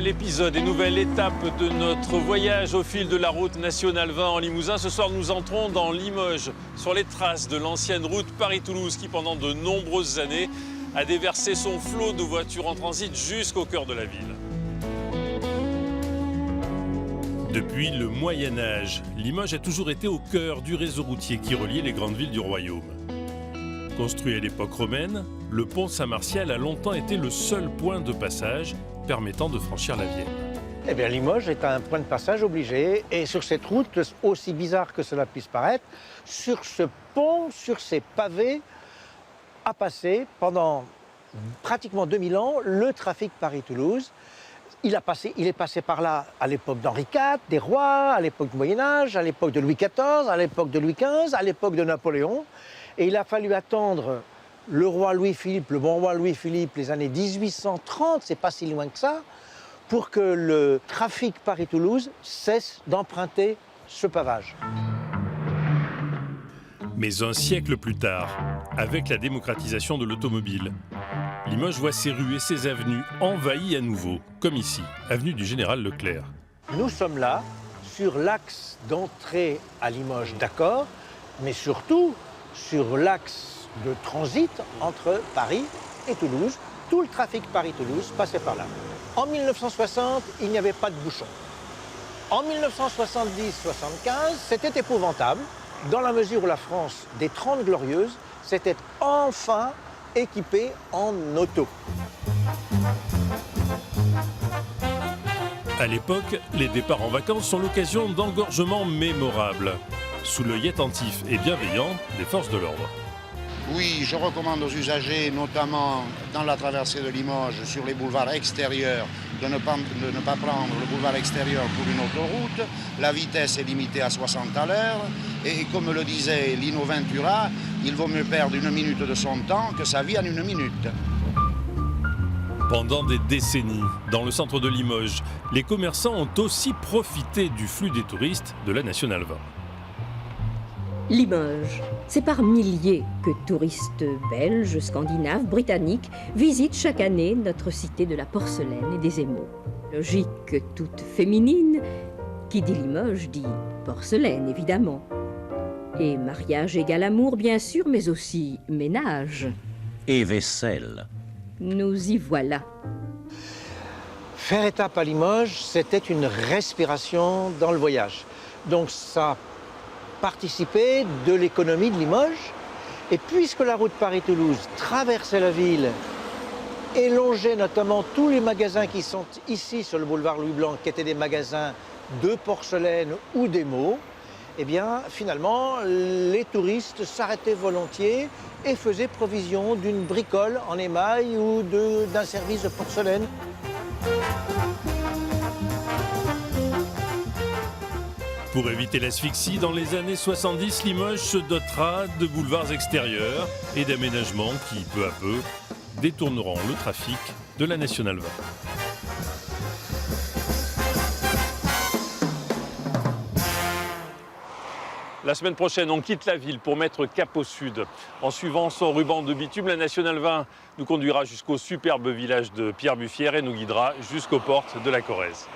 Nouvel épisode et nouvelle étape de notre voyage au fil de la route nationale 20 en Limousin. Ce soir, nous entrons dans Limoges, sur les traces de l'ancienne route Paris-Toulouse qui, pendant de nombreuses années, a déversé son flot de voitures en transit jusqu'au cœur de la ville. Depuis le Moyen-Âge, Limoges a toujours été au cœur du réseau routier qui reliait les grandes villes du royaume. Construit à l'époque romaine, le pont Saint-Martial a longtemps été le seul point de passage permettant de franchir la Vienne. Eh bien, Limoges est un point de passage obligé. Et sur cette route, aussi bizarre que cela puisse paraître, sur ce pont, sur ces pavés, a passé pendant pratiquement 2000 ans le trafic Paris-Toulouse. Il est passé par là à l'époque d'Henri IV, des rois, à l'époque du Moyen-Âge, à l'époque de Louis XIV, à l'époque de Louis XV, à l'époque de Napoléon. Et il a fallu attendre le roi Louis-Philippe, le bon roi Louis-Philippe, les années 1830, c'est pas si loin que ça, pour que le trafic Paris-Toulouse cesse d'emprunter ce pavage. Mais un siècle plus tard, avec la démocratisation de l'automobile, Limoges voit ses rues et ses avenues envahies à nouveau, comme ici, avenue du Général Leclerc. Nous sommes là, sur l'axe d'entrée à Limoges, d'accord, mais surtout sur l'axe de transit entre Paris et Toulouse. Tout le trafic Paris-Toulouse passait par là. En 1960, il n'y avait pas de bouchons. En 1970-75, c'était épouvantable, dans la mesure où la France des 30 Glorieuses s'était enfin équipée en auto. À l'époque, les départs en vacances sont l'occasion d'engorgements mémorables, sous l'œil attentif et bienveillant des forces de l'ordre. Oui, je recommande aux usagers, notamment dans la traversée de Limoges, sur les boulevards extérieurs, de ne pas prendre le boulevard extérieur pour une autoroute. La vitesse est limitée à 60 à l'heure. Et comme le disait Lino Ventura, il vaut mieux perdre 1 minute de son temps que sa vie en 1 minute. Pendant des décennies, dans le centre de Limoges, les commerçants ont aussi profité du flux des touristes de la Nationale 20. Limoges, c'est par milliers que touristes belges, scandinaves, britanniques visitent chaque année notre cité de la porcelaine et des émaux. Logique toute féminine, qui dit Limoges dit porcelaine évidemment. Et mariage égale amour bien sûr, mais aussi ménage. Et vaisselle. Nous y voilà. Faire étape à Limoges, c'était une respiration dans le voyage. Donc ça participer de l'économie de Limoges. Et puisque la route Paris-Toulouse traversait la ville et longeait notamment tous les magasins qui sont ici sur le boulevard Louis-Blanc, qui étaient des magasins de porcelaine ou d'émaux, eh bien finalement les touristes s'arrêtaient volontiers et faisaient provision d'une bricole en émail ou d'un service de porcelaine. Pour éviter l'asphyxie, dans les années 70, Limoges se dotera de boulevards extérieurs et d'aménagements qui, peu à peu, détourneront le trafic de la Nationale 20. La semaine prochaine, on quitte la ville pour mettre cap au sud. En suivant son ruban de bitume, la Nationale 20 nous conduira jusqu'au superbe village de Pierre-Buffière et nous guidera jusqu'aux portes de la Corrèze.